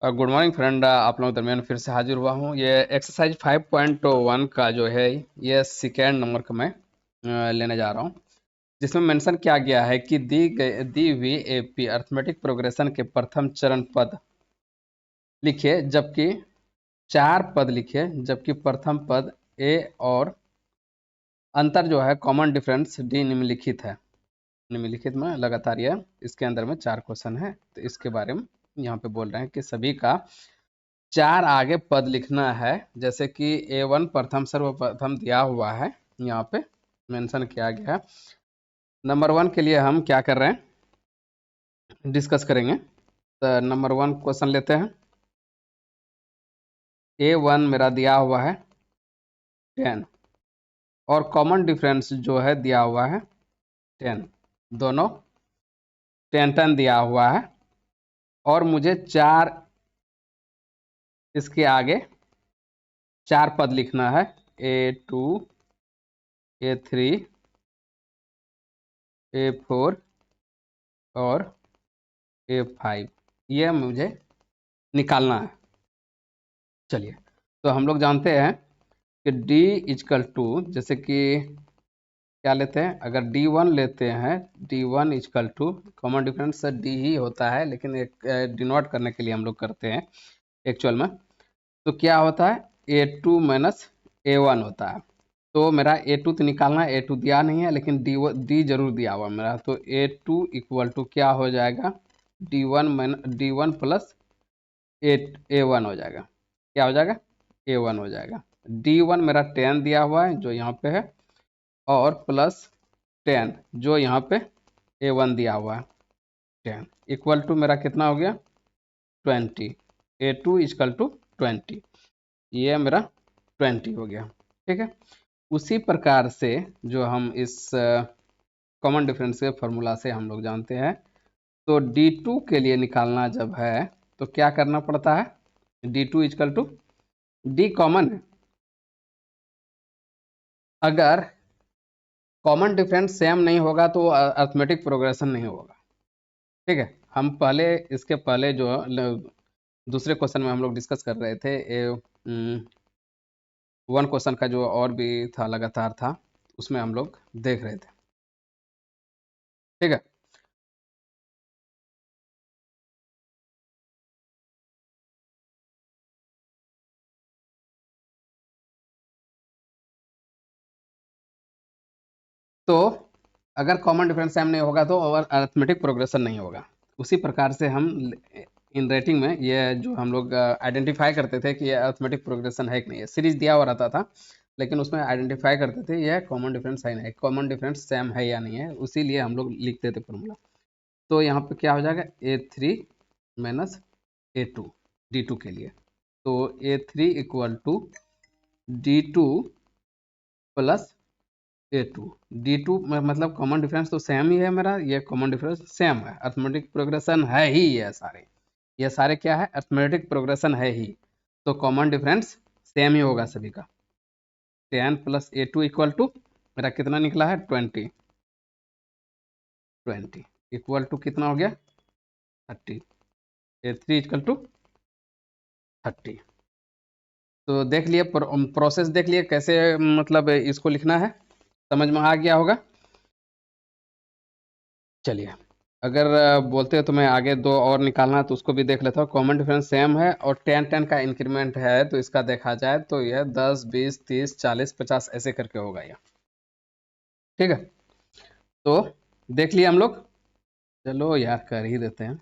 Good morning friend, आप लोगों के दरमियान फिर से हाजिर हुआ हूँ। ये एक्सरसाइज 5.1 का जो है ये सेकेंड नंबर का मैं लेने जा रहा हूँ, जिसमें मेंशन किया गया है कि दी हुई एपी अर्थमेटिक प्रोग्रेशन के प्रथम चरण पद लिखिए, जबकि चार पद लिखिए, जबकि प्रथम पद ए और अंतर जो है कॉमन डिफरेंस डी निम्नलिखित है। निम्नलिखित में लगातार ये इसके अंदर में चार क्वेश्चन है, तो इसके बारे में यहाँ पे बोल रहे हैं कि सभी का चार आगे पद लिखना है। जैसे कि A1 प्रथम सर्वप्रथम दिया हुआ है, यहाँ पे मेंशन किया गया है। नंबर 1 के लिए हम क्या कर रहे हैं, डिस्कस करेंगे। तो नंबर 1 क्वेश्चन लेते हैं। A1 मेरा दिया हुआ है 10 और कॉमन डिफरेंस जो है दिया हुआ है 10, दोनों 10 दिया हुआ है और मुझे चार इसके आगे चार पद लिखना है, A2, A3, A4 और A5, ये मुझे निकालना है। चलिए, तो हम लोग जानते हैं कि D इजकल टू, जैसे कि क्या लेते हैं, अगर D1 लेते हैं, D1 is equal to common difference D ही होता है, लेकिन एक डिनोट करने के लिए हम लोग करते हैं एक्चुअल में। तो क्या होता है, A2 माइनस A1 होता है। तो मेरा A2 तो निकालना है, A2 दिया नहीं है, लेकिन D जरूर दिया हुआ मेरा। तो A2 इक्वल टू क्या हो जाएगा, D1 प्लस A1 हो जाएगा। क्या हो जाएगा, A1 हो जाएगा। D1 मेरा 10 दिया हुआ है जो यहाँ पे है, और प्लस 10 जो यहाँ पे A1 दिया हुआ है 10, इक्वल टू मेरा कितना हो गया 20। A2 इजकल टू 20, ये मेरा 20 हो गया। ठीक है, उसी प्रकार से जो हम इस कॉमन डिफरेंस के फॉर्मूला से हम लोग जानते हैं, तो D2 के लिए निकालना जब है तो क्या करना पड़ता है, D2 is equal to D common है। अगर कॉमन डिफरेंस सेम नहीं होगा तो अर्थमेटिक प्रोग्रेशन नहीं होगा। ठीक है, हम पहले इसके पहले जो दूसरे क्वेश्चन में हम लोग डिस्कस कर रहे थे, 1 क्वेश्चन का जो और भी था लगातार था, उसमें हम लोग देख रहे थे। ठीक है, तो अगर कॉमन डिफरेंस सेम नहीं होगा तो और अरिथमेटिक प्रोग्रेशन नहीं होगा। उसी प्रकार से हम इन रेटिंग में ये जो हम लोग आइडेंटिफाई करते थे कि ये अरिथमेटिक प्रोग्रेशन है कि नहीं है, सीरीज दिया हुआ रहता था, लेकिन उसमें आइडेंटिफाई करते थे यह कॉमन डिफरेंस है नहीं, कॉमन डिफरेंस सेम है या नहीं है, उसी लिए हम लोग लिखते थे फॉर्मूला। तो यहाँ पे क्या हो जाएगा, A3 माइनस A2 D2 के लिए। तो A3 equal to D2 plus A2। D2 में मतलब कॉमन डिफरेंस तो सेम ही है मेरा, ये कॉमन डिफरेंस सेम है, अर्थमेटिक प्रोग्रेशन है ही, ये सारे क्या है, अर्थमेटिक प्रोग्रेशन है ही, तो कॉमन डिफरेंस सेम ही होगा सभी का। 10 प्लस A2 इक्वल टू मेरा कितना निकला है 20, 20 इक्वल टू कितना हो गया 30, A3 इक्वल टू 30। तो देख लिए प्रोसेस, देख लिए कैसे मतलब इसको लिखना है, समझ में आ गया होगा। चलिए, अगर बोलते हो तो मैं आगे दो और निकालना है तो उसको भी देख लेता हूँ। कॉमन डिफरेंस सेम है और 10 का इंक्रीमेंट है, तो इसका देखा जाए तो यह 10 20 30 40 50 ऐसे करके होगा यह। ठीक है, तो देख लिए हम लोग। चलो यार कर ही देते हैं।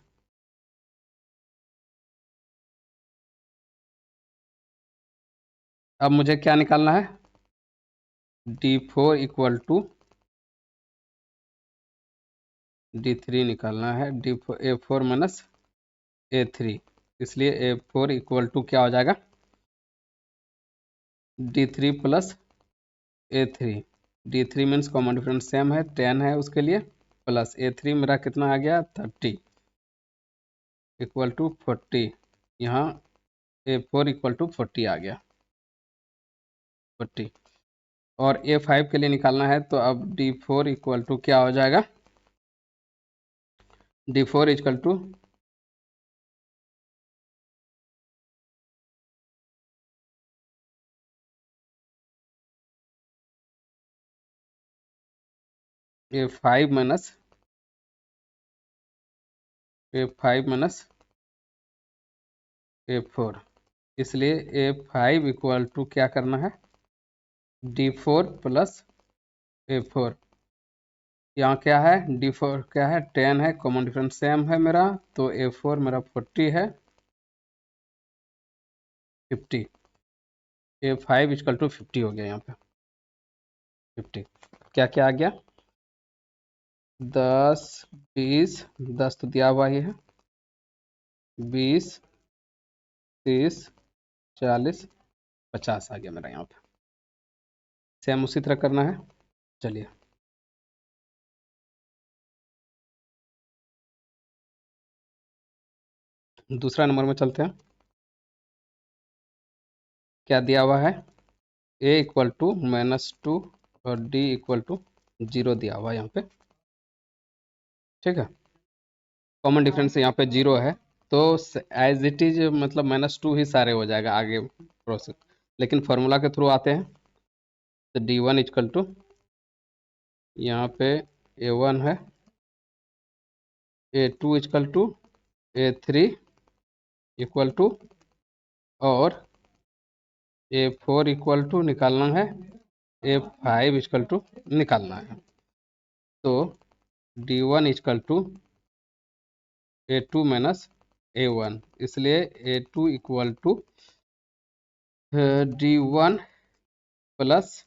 अब मुझे क्या निकालना है, D4 इक्वल टू D3 निकालना है, D4 A4 माइनस A3, इसलिए A4 इक्वल टू क्या हो जाएगा D3 plus A3। D3 means common difference same है, 10 है उसके लिए, प्लस A3 मेरा कितना आ गया 30 इक्वल टू 40। यहाँ A4 इक्वल टू 40 आ गया 40। और A5 के लिए निकालना है, तो अब D4 इक्वल टू क्या हो जाएगा, D4 equal to A5 minus A4, इसलिए A5 इक्वल टू क्या करना है, D4 प्लस A4। यहाँ क्या है, D4 क्या है, 10 है, कॉमन डिफरेंस सेम है मेरा, तो A4 मेरा 40 है, 50। A5 इक्वल टू 50 हो गया यहाँ पे, 50। क्या क्या आ गया, 10 20, 10 तो दिया हुआ ही है, 20 30 40 50 आ गया मेरा यहाँ पे। सेम उसी तरह करना है। चलिए दूसरा नंबर में चलते हैं। क्या दिया हुआ है, A इक्वल टू -2 और D इक्वल टू 0 दिया हुआ है यहाँ पे, ठीक है। कॉमन डिफरेंस यहाँ पे 0 है, तो एज इट इज मतलब -2 ही सारे हो जाएगा आगे प्रोसेस, लेकिन फार्मूला के थ्रू आते हैं। तो D1 इक्वल टू, यहाँ पे A1 है, A2 equal to A3 equal to, और A4 इक्वल टू निकालना है, A5 इक्वल टू निकालना है। तो D1 equal to A2 minus A1, इसलिए A2 equal to D1 plus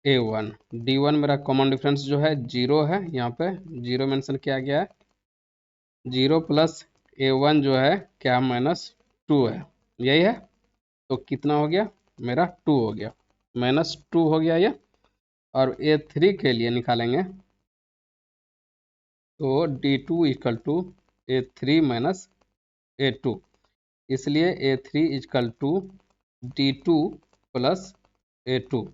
A1। D1 मेरा कॉमन डिफरेंस जो है 0 है, यहाँ पे 0 मेंशन किया गया है, 0 प्लस A1 जो है क्या, -2 है, यही है। तो कितना हो गया मेरा, 2 हो गया, -2 हो गया ये। और A3 के लिए निकालेंगे, तो D2 equal to A3 minus A2, इसलिए A3 equal to D2 plus A2।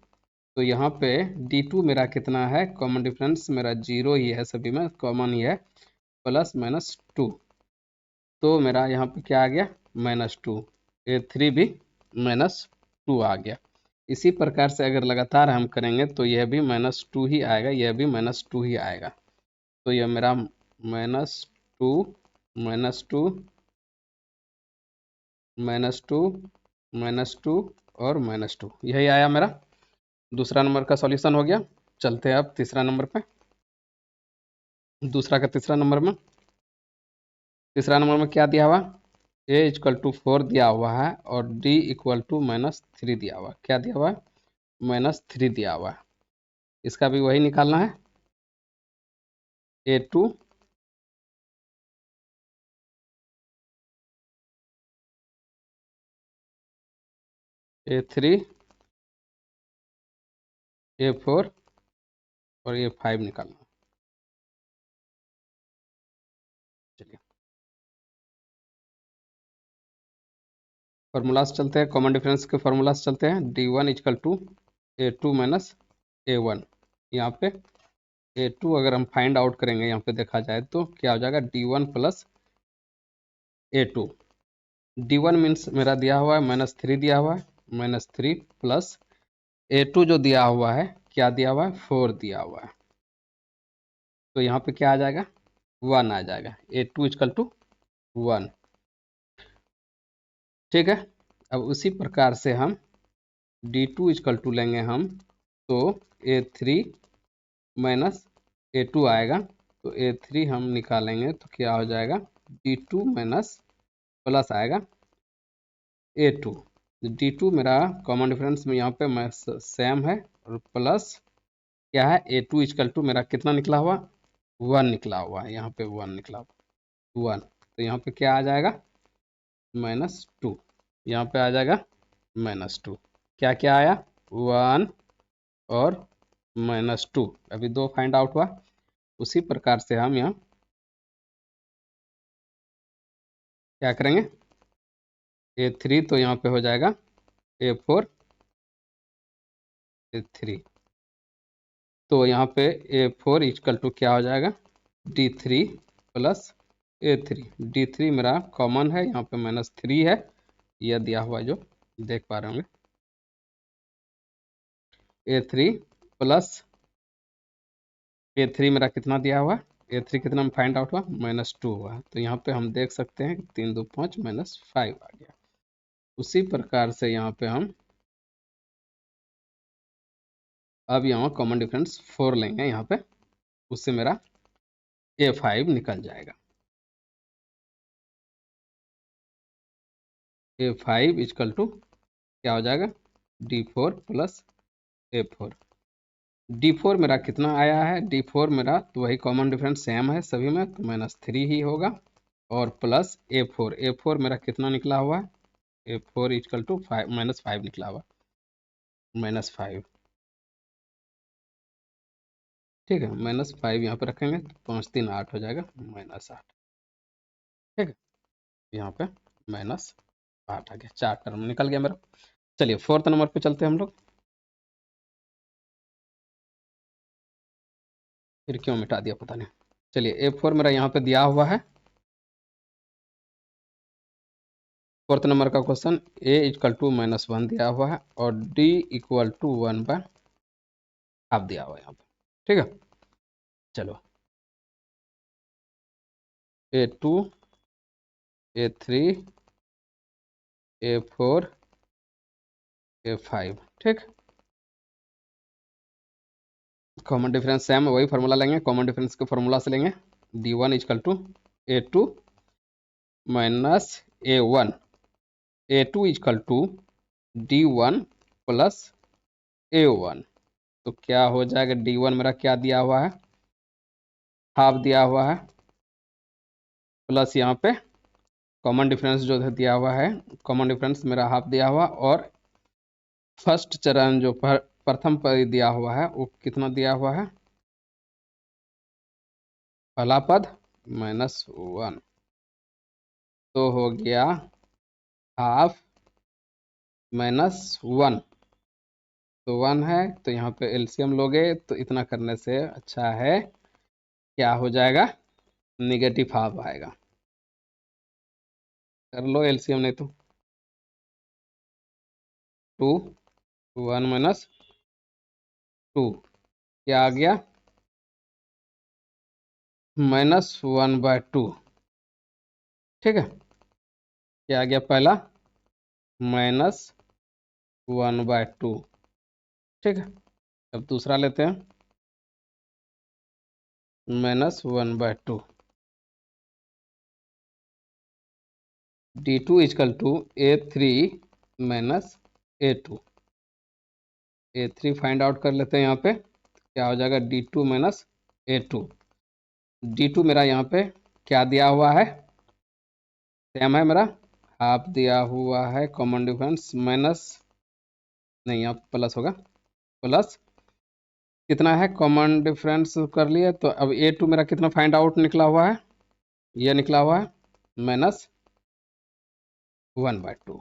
तो यहाँ पे D2 मेरा कितना है, कॉमन डिफरेंस मेरा 0 ही है, सभी में कॉमन ही है, प्लस -2। तो मेरा यहाँ पे क्या आ गया, -2। A3 भी -2 आ गया। इसी प्रकार से अगर लगातार हम करेंगे तो यह भी -2 ही आएगा, यह भी -2 ही आएगा। तो यह मेरा -2 -2 -2 -2 और -2, यही आया मेरा। दूसरा नंबर का सॉल्यूशन हो गया। चलते हैं अब तीसरा नंबर पे। दूसरा का तीसरा नंबर में क्या दिया हुआ, A इक्वल टू 4 दिया हुआ है, और D इक्वल टू -3 दिया हुआ है। क्या दिया हुआ है, -3 दिया हुआ है। इसका भी वही निकालना है, A2 A3 A4 और A5 निकालना है। चलिए फार्मूलाज चलते हैं, कॉमन डिफरेंस के फार्मूलाज चलते हैं। D1 equal to A2 minus A1। यहाँ पे A2 अगर हम फाइंड आउट करेंगे, यहाँ पे देखा जाए तो क्या हो जाएगा, D1 plus A2। D1 means मेरा दिया हुआ है -3 दिया हुआ है, -3 प्लस A2 जो दिया हुआ है, क्या दिया हुआ है, 4 दिया हुआ है। तो यहाँ पे क्या आ जाएगा, 1 आ जाएगा, A2 इक्वल टू 1, ठीक है। अब उसी प्रकार से हम D2 इक्वल टू लेंगे हम, तो A3 माइनस A2 आएगा, तो A3 हम निकालेंगे तो क्या हो जाएगा, D2 माइनस प्लस आएगा A2। D2 मेरा कॉमन डिफरेंस में यहाँ पे सेम है, और प्लस क्या है, A2 इक्वल टू मेरा कितना निकला हुआ, 1 निकला हुआ है, यहाँ पे 1 निकला हुआ, 1। तो यहाँ पे क्या आ जाएगा, -2, यहाँ पे आ जाएगा -2। क्या क्या आया, 1 और -2, अभी दो फाइंड आउट हुआ। उसी प्रकार से हम यहाँ क्या करेंगे, A3 तो यहाँ पे हो जाएगा A4 A3, तो यहाँ पे A4 इक्वल टू क्या हो जाएगा, D3 प्लस A3। D3 मेरा कॉमन है, यहाँ पे -3 है, यह दिया हुआ है जो देख पा रहे होंगे, A3 प्लस A3 मेरा कितना दिया हुआ, A3 कितना फाइंड आउट हुआ, -2 हुआ। तो यहाँ पे हम देख सकते हैं 3 2 5 -5 आ गया। उसी प्रकार से यहाँ पे हम अब यहाँ कॉमन डिफरेंस 4 लेंगे यहाँ पे, उससे मेरा A5 निकल जाएगा। A5 इक्वल टू क्या हो जाएगा, D4 प्लस A4। D4 मेरा कितना आया है, D4 मेरा तो वही कॉमन डिफरेंस सेम है सभी में, तो -3 ही होगा, और प्लस A4 मेरा कितना निकला हुआ है, A4 इक्वल टू -5 निकला हुआ, -5। ठीक है, -5 यहाँ पे रखेंगे तो 5 3 8 हो जाएगा, -8। ठीक है, यहाँ पे -8 आ गया, 4 टर्म निकल गया मेरा। चलिए 4th नंबर पे चलते हैं हम लोग। फिर क्यों मिटा दिया पता नहीं। चलिए A4 मेरा यहाँ पे दिया हुआ है, 4th नंबर का क्वेश्चन। A इक्वल टू -1 दिया हुआ है और D इक्वल टू 1/2 दिया हुआ है यहाँ पे। ठीक है, चलो A2 A3 A4 A5। ठीक, कॉमन डिफरेंस सेम वही फार्मूला लेंगे, कॉमन डिफरेंस के फार्मूला से लेंगे, D1 equal to A2 minus A1 equal to D1 plus A1। तो क्या हो जाएगा, D1 मेरा क्या दिया हुआ है, हाफ दिया हुआ है, प्लस यहाँ पे कॉमन डिफरेंस जो है दिया हुआ है, कॉमन डिफरेंस मेरा हाफ दिया हुआ, और फर्स्ट चरण जो प्रथम पद दिया हुआ है वो कितना दिया हुआ है, पहला पद -1। तो हो गया हाफ -1, तो 1 है, तो यहाँ पे एलसीएम लोगे तो इतना करने से अच्छा है क्या हो जाएगा, -हाफ आएगा। कर लो एलसीएम, नहीं तो 2 1 -2 क्या आ गया, -1/2। ठीक है, क्या आ गया पहला, -1/2। ठीक है, अब दूसरा लेते हैं, -1/2। D2 equal to A3 minus A2। A3 find out कर लेते हैं यहाँ पे, क्या हो जाएगा, D2 माइनस A2। D2 मेरा यहाँ पे क्या दिया हुआ है, सेम है मेरा, हाफ दिया हुआ है, कॉमन डिफरेंस माइनस, नहीं यहाँ प्लस होगा, प्लस कितना है, कॉमन डिफरेंस कर लिए, तो अब A2 मेरा कितना फाइंड आउट निकला हुआ है, ये निकला हुआ है -1/2।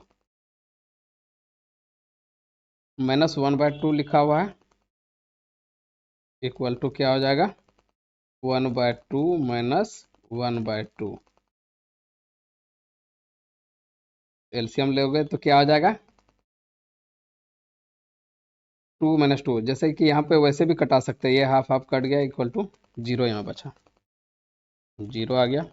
-1/2 लिखा हुआ है, इक्वल टू क्या हो जाएगा, 1/2 -1/2। एलसीएम लोगे तो क्या हो जाएगा, 2 - 2, जैसे कि यहाँ पे वैसे भी कटा सकते हैं, ये हाफ हाफ कट गया, इक्वल टू 0 यहाँ बचा, 0 आ गया।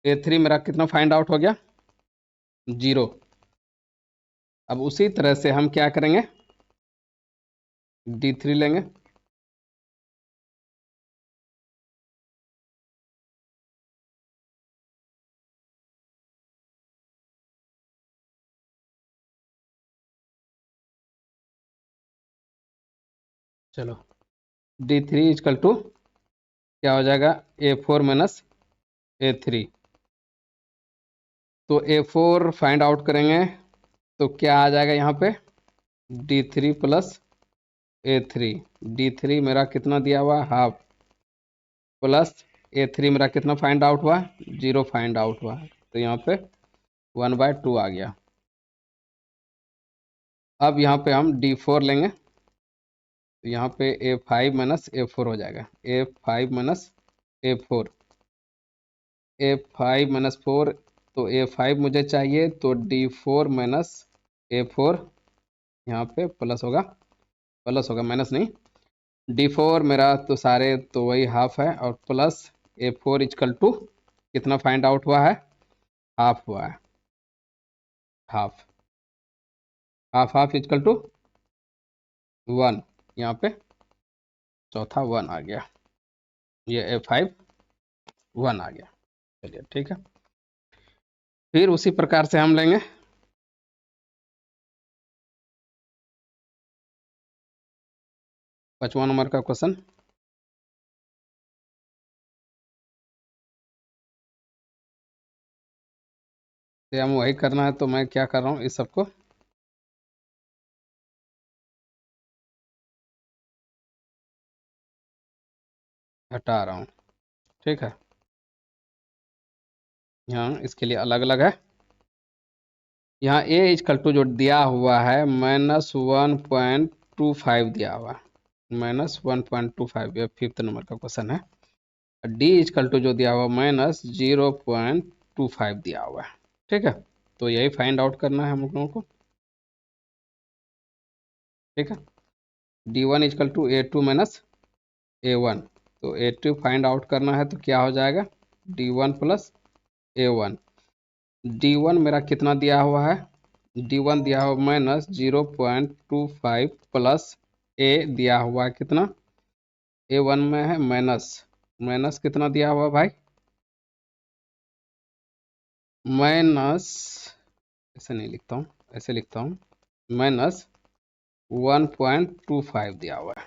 A3 मेरा कितना फाइंड आउट हो गया, 0। अब उसी तरह से हम क्या करेंगे, D3 लेंगे, चलो D3 इक्वल टू क्या हो जाएगा, A4 माइनस A3। तो A4 फाइंड आउट करेंगे तो क्या आ जाएगा यहाँ पे, D3 प्लस A3। D3 मेरा कितना दिया हुआ, हाफ, प्लस A3 मेरा कितना फाइंड आउट हुआ, 0 फाइंड आउट हुआ, तो यहाँ पे 1/2 आ गया। अब यहाँ पे हम D4 लेंगे, तो यहाँ पे A5 माइनस A4 हो जाएगा, A5 minus A4, A5 minus 4, तो A5 मुझे चाहिए, तो D4 माइनस A4 यहाँ पे प्लस होगा, प्लस होगा, माइनस नहीं। D4 मेरा तो सारे तो वही हाफ है, और प्लस A4 इजकल टू कितना फाइंड आउट हुआ है, हाफ हुआ है, half. Half half is equal to 1, यहाँ पे चौथा 1 आ गया, ये A5 1 आ गया। चलिए ठीक है, फिर उसी प्रकार से हम लेंगे 55 नंबर का क्वेश्चन। तो हम वही करना है, तो मैं क्या कर रहा हूँ, इस सबको हटा रहा हूँ। ठीक है, यहाँ इसके लिए अलग अलग है। यहाँ a इजकल टू जो दिया हुआ है -1.25 दिया हुआ है, -1.25, ये 5th नंबर का क्वेश्चन है। d इजकल टू जो दिया हुआ -0.25 दिया हुआ है। ठीक है, तो यही फाइंड आउट करना है हम लोगों को। ठीक है, d1 is equal to A2 minus A1, तो A2 फाइंड आउट करना है, तो क्या हो जाएगा, d1 प्लस A1। d1 मेरा कितना दिया हुआ है, d1 दिया हुआ -0.25 प्लस a दिया हुआ है कितना, A1 में है माइनस, माइनस कितना दिया हुआ भाई, माइनस, ऐसे नहीं लिखता हूँ, ऐसे लिखता हूँ, -1.25 दिया हुआ है।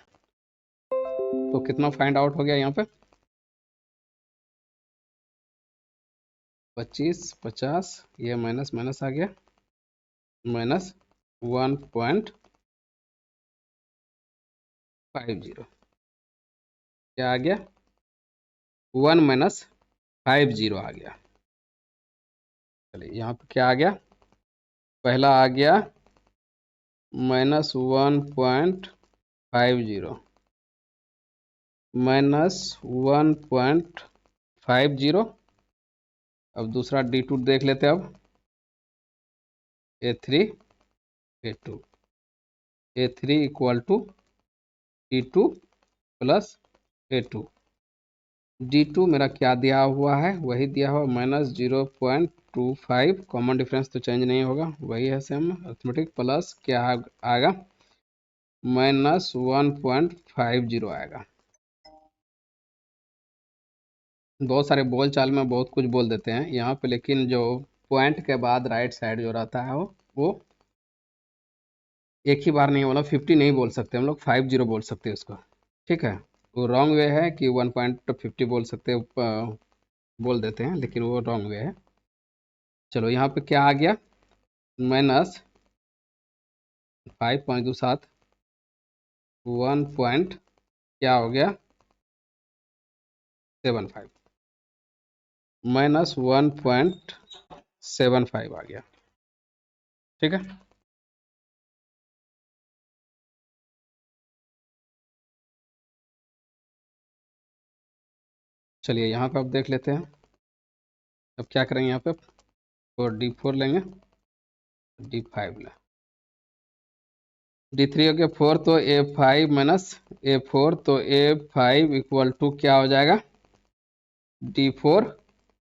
तो कितना फाइंड आउट हो गया यहाँ पे, 25 50, ये माइनस माइनस आ गया, -1.50, क्या आ गया, 1 -50 आ गया। चलिए यहाँ पे क्या आ गया, पहला आ गया -1.50, -1.50। अब दूसरा D2 देख लेते हैं, अब A3 A2, A3 equal to D2 plus A2। D2 मेरा क्या दिया हुआ है, वही दिया हुआ -0.25, कॉमन डिफरेंस तो चेंज नहीं होगा, वही है सेम अर्थमेटिक, प्लस क्या आएगा, -1.50 आएगा। बहुत सारे बोल चाल में बहुत कुछ बोल देते हैं यहाँ पे, लेकिन जो पॉइंट के बाद राइट साइड जो रहता है वो एक ही बार नहीं बोला, 50 नहीं बोल सकते हम लोग, 50 बोल सकते हैं उसको। ठीक है, वो रॉन्ग वे है कि 1.50 बोल सकते हैं, बोल देते हैं, लेकिन वो रॉन्ग वे है। चलो यहाँ पे क्या आ गया, माइनस 5.27, 1 पॉइंट क्या हो गया 75, -1.75 आ गया। ठीक है, चलिए यहाँ पे अब देख लेते हैं, अब क्या करेंगे यहाँ पे, और D4 लेंगे, D5 लें, D3 हो गया 4, तो A5 माइनस A4, तो A5 इक्वल टू क्या हो जाएगा, D4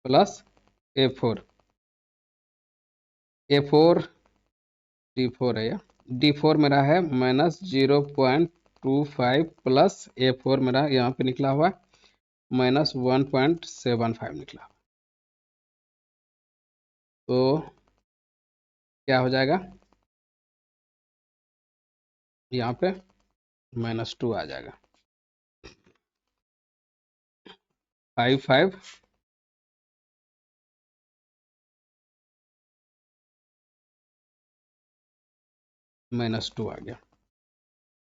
plus A4, A4 D4 है, या D4 मेरा है -0.25 प्लस A4 मेरा यहाँ पे निकला हुआ है -1.75 निकला, तो क्या हो जाएगा, यहाँ पे -2 आ जाएगा, 5 5 -2 आ गया,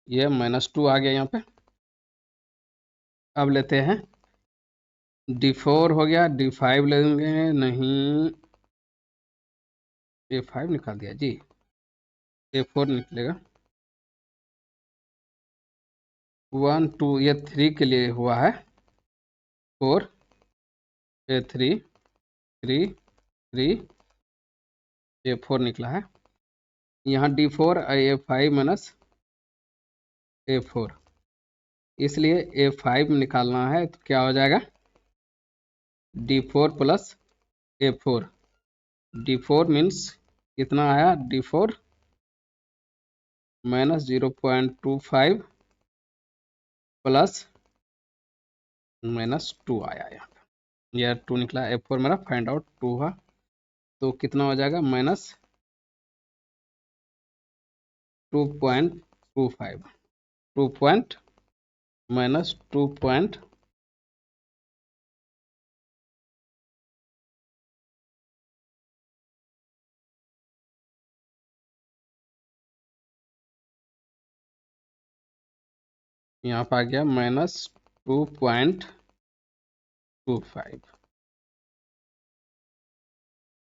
ये -2 आ गया यहाँ पे। अब लेते हैं D4 हो गया, D5 लेंगे, नहीं A5 निकाल दिया जी, A4 निकलेगा, 1 2, ये 3 के लिए हुआ है, 4 A3 3 3, A4 निकला है, यहाँ D4 A5 माइनस A4, इसलिए A5 निकालना है तो क्या हो जाएगा, D4 plus A4। D4 means कितना आया, D4 माइनस 0.25 प्लस माइनस 2 आया यहाँ पे, यह 2 निकला। F4 मेरा फाइंड आउट 2 हुआ, तो कितना हो जाएगा, माइनस 2.25, 2 पॉइंट माइनस 2 पॉइंट यहाँ पर आ गया माइनस 2.25।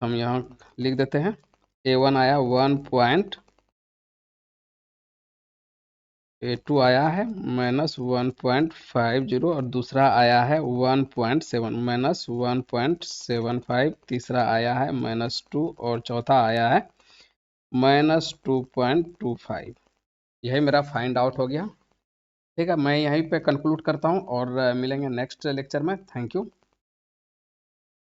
हम यहाँ लिख देते हैं, A1 आया 1.A2 आया है माइनस 1.50, और दूसरा आया है 1.7 माइनस 1.75, तीसरा आया है माइनस 2, और चौथा आया है माइनस 2.25। यही मेरा फाइंड आउट हो गया। ठीक है, मैं यहीं पे कंक्लूड करता हूँ और मिलेंगे नेक्स्ट लेक्चर में। Thank you.